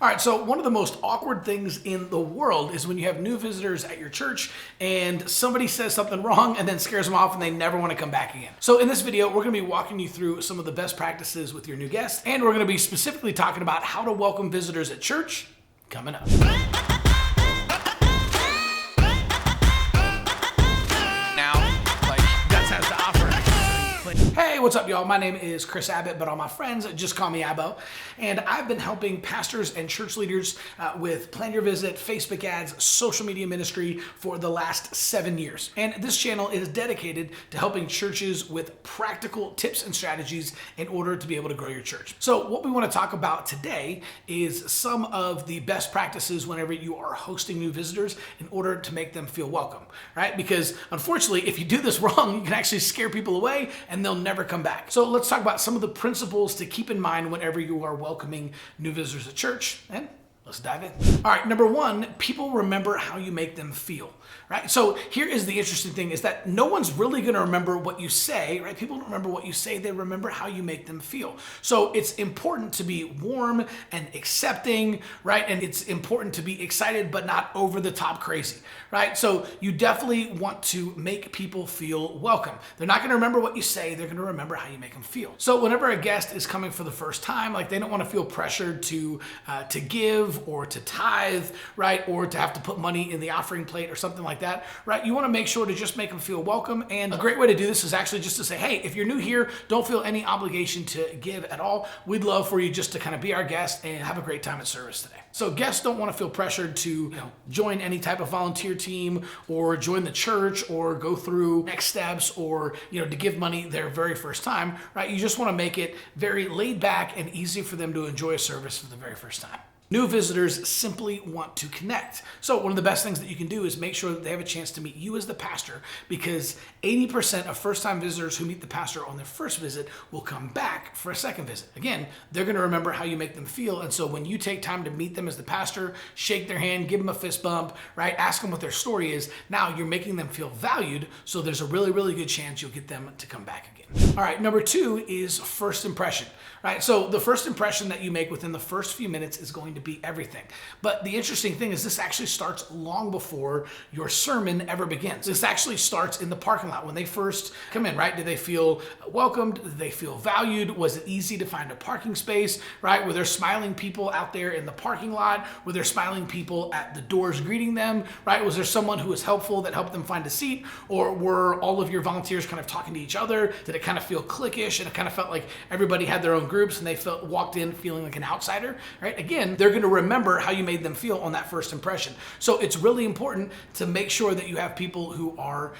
All right, so one of the most awkward things in the world is when you have new visitors at your church and somebody says something wrong and then scares them off and they never want to come back again. So in this video, we're going to be walking you through some of the best practices with your new guests, and we're going to be specifically talking about how to welcome visitors at church coming up. Hey, what's up, y'all? My name is Chris Abbott, but all my friends just call me Abbo. And I've been helping pastors and church leaders with Plan Your Visit, Facebook ads, social media ministry for the last 7 years. And this channel is dedicated to helping churches with practical tips and strategies in order to be able to grow your church. So what we want to talk about today is some of the best practices whenever you are hosting new visitors in order to make them feel welcome, right? Because unfortunately, if you do this wrong, you can actually scare people away and they'll never come back. So let's talk about some of the principles to keep in mind whenever you are welcoming new visitors at church, and let's dive in. All right, number one, people remember how you make them feel, right? So here is the interesting thing is that no one's really gonna remember what you say, right? People don't remember what you say, they remember how you make them feel. So it's important to be warm and accepting, right? And it's important to be excited, but not over the top crazy, right? So you definitely want to make people feel welcome. They're not gonna remember what you say, they're gonna remember how you make them feel. So whenever a guest is coming for the first time, like they don't wanna feel pressured to give or to tithe, right? Or to have to put money in the offering plate or something like that, right? You want to make sure to just make them feel welcome. And a great way to do this is actually just to say, hey, if you're new here, don't feel any obligation to give at all. We'd love for you just to kind of be our guest and have a great time at service today. So guests don't want to feel pressured to join any type of volunteer team or join the church or go through next steps or to give money their very first time, right? You just want to make it very laid back and easy for them to enjoy a service for the very first time. New visitors simply want to connect. So one of the best things that you can do is make sure that they have a chance to meet you as the pastor, because 80% of first-time visitors who meet the pastor on their first visit will come back for a second visit. Again, they're going to remember how you make them feel. And so when you take time to meet them as the pastor, shake their hand, give them a fist bump, right? Ask them what their story is. Now you're making them feel valued. So there's a really, really good chance you'll get them to come back again. All right, number two is first impression, right? So the first impression that you make within the first few minutes is going to be everything. But the interesting thing is this actually starts long before your sermon ever begins. This actually starts in the parking lot when they first come in, right? Do they feel welcomed? Do they feel valued? Was it easy to find a parking space, right? Were there smiling people out there in the parking lot? Were there smiling people at the doors greeting them, right? Was there someone who was helpful that helped them find a seat? Or were all of your volunteers kind of talking to each other? Did it kind of feel cliquish and it kind of felt like everybody had their own groups and they walked in feeling like an outsider, right? Again, they're going to remember how you made them feel on that first impression. So it's really important to make sure that you have people who are,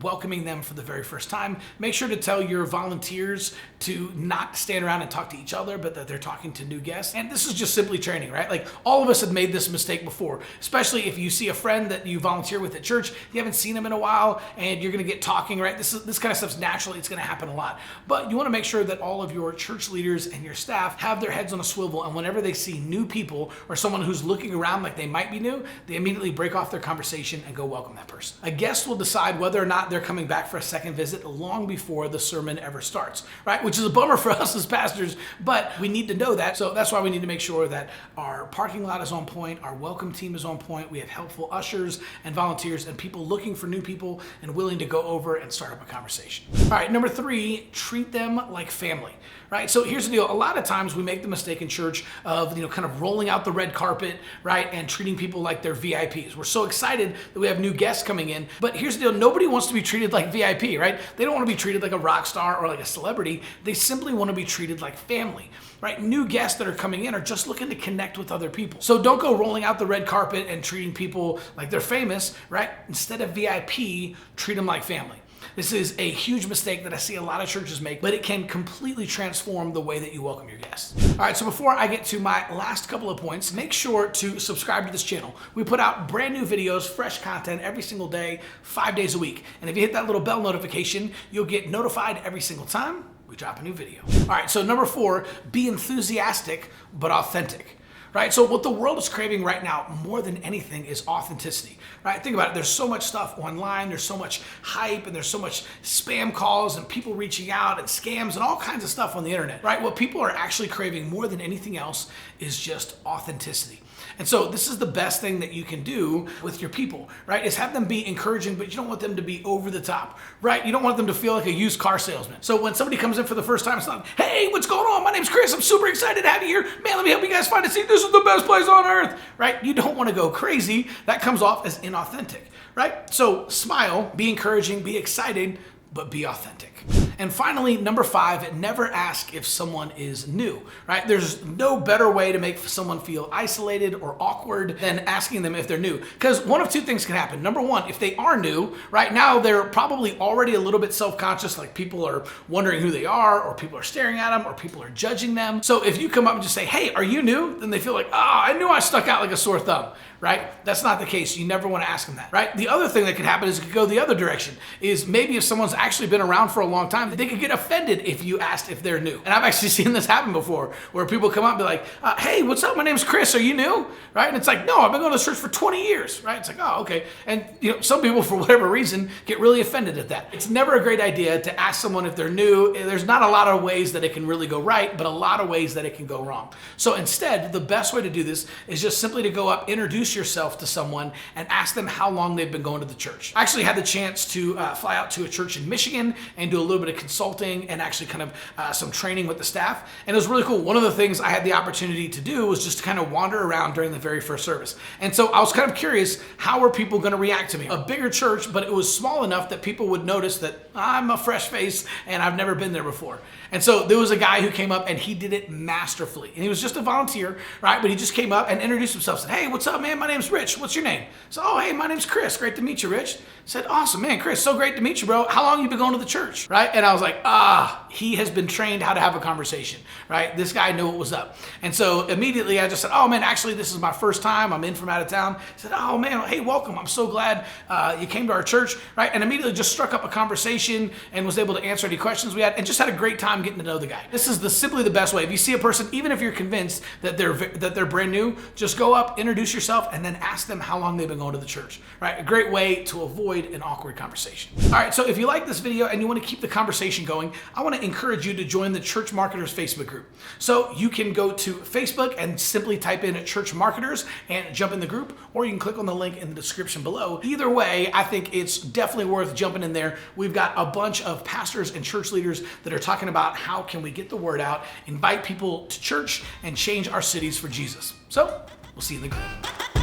welcoming them for the very first time. Make sure to tell your volunteers to not stand around and talk to each other, but that they're talking to new guests. And this is just simply training, right? Like all of us have made this mistake before, especially if you see a friend that you volunteer with at church, you haven't seen them in a while, and you're going to get talking, right? This kind of stuff's naturally, it's going to happen a lot. But you want to make sure that all of your church leaders and your staff have their heads on a swivel, and whenever they see new people or someone who's looking around like they might be new, they immediately break off their conversation and go welcome that person. A guest will decide whether or not they're coming back for a second visit long before the sermon ever starts, right? Which is a bummer for us as pastors, but we need to know that. So that's why we need to make sure that our parking lot is on point, our welcome team is on point, we have helpful ushers and volunteers and people looking for new people and willing to go over and start up a conversation. All right, number three, treat them like family, right? So here's the deal. A lot of times we make the mistake in church of, kind of rolling out the red carpet, right? And treating people like they're VIPs. We're so excited that we have new guests coming in, but here's the deal. Nobody wants to be treated like VIP, right? They don't want to be treated like a rock star or like a celebrity. They simply want to be treated like family, right? New guests that are coming in are just looking to connect with other people. So don't go rolling out the red carpet and treating people like they're famous, right? Instead of VIP, treat them like family. This is a huge mistake that I see a lot of churches make, but it can completely transform the way that you welcome your guests. All right, so before I get to my last couple of points, make sure to subscribe to this channel. We put out brand new videos, fresh content every single day, 5 days a week. And if you hit that little bell notification, you'll get notified every single time we drop a new video. All right, so number four, be enthusiastic but authentic. right? So what the world is craving right now more than anything is authenticity, right? Think about it. There's so much stuff online. There's so much hype and there's so much spam calls and people reaching out and scams and all kinds of stuff on the internet, right? What people are actually craving more than anything else is just authenticity. And so this is the best thing that you can do with your people, right? Is have them be encouraging, but you don't want them to be over the top, right? You don't want them to feel like a used car salesman. So when somebody comes in for the first time, it's not, hey, what's going on? My name's Chris. I'm super excited to have you here. Man, let me help you guys find a seat. This is the best place on earth, right? You don't want to go crazy. That comes off as inauthentic, right? So smile, be encouraging, be excited, but be authentic. And finally, number 5, never ask if someone is new, right? There's no better way to make someone feel isolated or awkward than asking them if they're new. Because one of two things can happen. Number one, if they are new, right now they're probably already a little bit self-conscious, like people are wondering who they are, or people are staring at them, or people are judging them. So if you come up and just say, hey, are you new? Then they feel like, I knew I stuck out like a sore thumb, right? That's not the case. You never want to ask them that, right? The other thing that could happen is it could go the other direction, is maybe if someone's actually been around for a long time, they could get offended if you asked if they're new. And I've actually seen this happen before, where people come up and be like, hey, what's up? My name's Chris. Are you new? Right? And it's like, no, I've been going to church for 20 years, right? It's like, oh, okay. And some people, for whatever reason, get really offended at that. It's never a great idea to ask someone if they're new. There's not a lot of ways that it can really go right, but a lot of ways that it can go wrong. So instead, the best way to do this is just simply to go up, introduce yourself to someone, and ask them how long they've been going to the church. I actually had the chance to fly out to a church in Michigan and do a little bit of consulting and actually kind of some training with the staff. And it was really cool. One of the things I had the opportunity to do was just to kind of wander around during the very first service. And so I was kind of curious, how are people going to react to me? A bigger church, but it was small enough that people would notice that I'm a fresh face and I've never been there before. And so there was a guy who came up and he did it masterfully. And he was just a volunteer, right? But he just came up and introduced himself, said, hey, what's up, man? My name's Rich. What's your name? So, oh, hey, my name's Chris. Great to meet you, Rich. Said, awesome, man, Chris, so great to meet you, bro. How long you been going to the church, right? And I was like, he has been trained how to have a conversation, right? This guy knew what was up. And so immediately I just said, oh man, actually this is my first time. I'm in from out of town. He said, oh man, hey, welcome. I'm so glad you came to our church, right? And immediately just struck up a conversation and was able to answer any questions we had and just had a great time getting to know the guy. This is simply the best way. If you see a person, even if you're convinced that they're brand new, just go up, introduce yourself, and then ask them how long they've been going to the church, right? A great way to avoid an awkward conversation. All right, so if you like this video and you want to keep the conversation going, I want to encourage you to join the Church Marketers Facebook group. So you can go to Facebook and simply type in Church Marketers and jump in the group, or you can click on the link in the description below. Either way, I think it's definitely worth jumping in there. We've got a bunch of pastors and church leaders that are talking about how can we get the word out, invite people to church, and change our cities for Jesus. So we'll see you in the group.